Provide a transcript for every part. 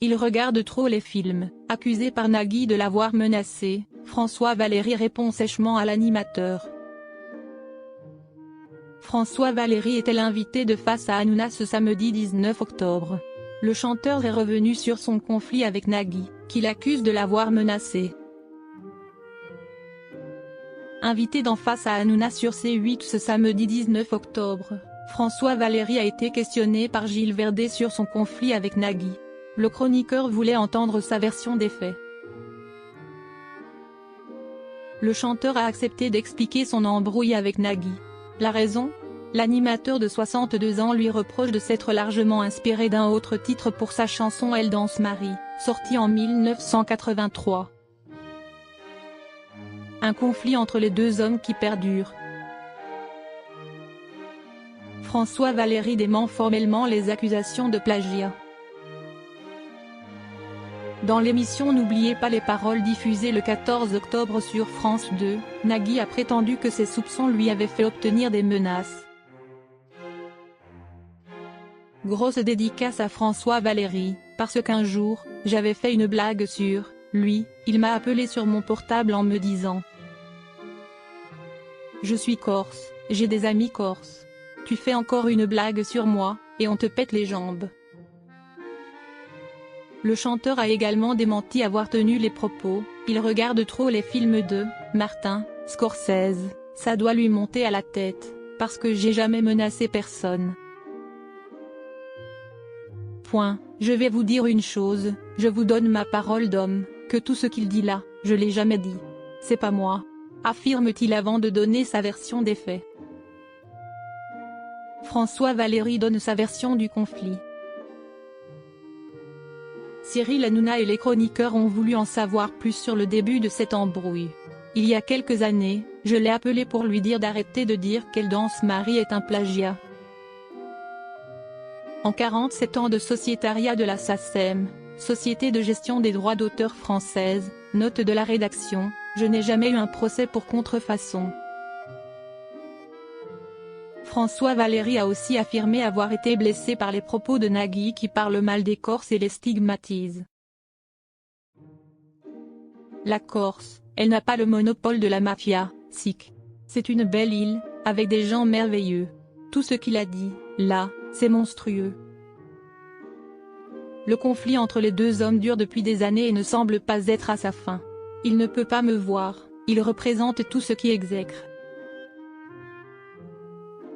Il regarde trop les films. Accusé par Nagui de l'avoir menacé, François Valéry répond sèchement à l'animateur. François Valéry était l'invité de Face à Hanouna ce samedi 19 octobre. Le chanteur est revenu sur son conflit avec Nagui, qu'il accuse de l'avoir menacé. Invité dans Face à Hanouna sur C8 ce samedi 19 octobre, François Valéry a été questionné par Gilles Verdez sur son conflit avec Nagui. Le chroniqueur voulait entendre sa version des faits. Le chanteur a accepté d'expliquer son embrouille avec Nagui. La raison ? L'animateur de 62 ans lui reproche de s'être largement inspiré d'un autre titre pour sa chanson Elle danse Marie, sortie en 1983. Un conflit entre les deux hommes qui perdure. François Valéry dément formellement les accusations de plagiat. Dans l'émission N'oubliez pas les paroles diffusée le 14 octobre sur France 2, Nagui a prétendu que ses soupçons lui avaient fait obtenir des menaces. Grosse dédicace à François Valéry, parce qu'un jour, j'avais fait une blague sur lui, il m'a appelé sur mon portable en me disant « Je suis corse, j'ai des amis corses. Tu fais encore une blague sur moi, et on te pète les jambes. » Le chanteur a également démenti avoir tenu les propos « Il regarde trop les films de Martin Scorsese, ça doit lui monter à la tête, parce que j'ai jamais menacé personne. » Je vais vous dire une chose, je vous donne ma parole d'homme, que tout ce qu'il dit là, je l'ai jamais dit. C'est pas moi, affirme-t-il avant de donner sa version des faits. François Valéry donne sa version du conflit. Cyril Hanouna et les chroniqueurs ont voulu en savoir plus sur le début de cette embrouille. Il y a quelques années, je l'ai appelé pour lui dire d'arrêter de dire qu'Elle danse Marie est un plagiat. En 47 ans de sociétariat de la SACEM, Société de gestion des droits d'auteur française, note de la rédaction, je n'ai jamais eu un procès pour contrefaçon. François Valéry a aussi affirmé avoir été blessé par les propos de Nagui qui parle mal des Corses et les stigmatise. La Corse, elle n'a pas le monopole de la mafia, sic. C'est une belle île, avec des gens merveilleux. Tout ce qu'il a dit, là, c'est monstrueux. Le conflit entre les deux hommes dure depuis des années et ne semble pas être à sa fin. Il ne peut pas me voir, il représente tout ce qui exècre.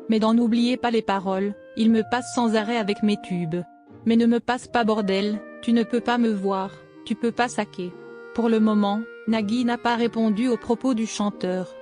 Mais dans N'oubliez pas les paroles, il me passe sans arrêt avec mes tubes. Mais ne me passe pas bordel, tu ne peux pas me voir, tu peux pas saquer. Pour le moment, Nagui n'a pas répondu aux propos du chanteur.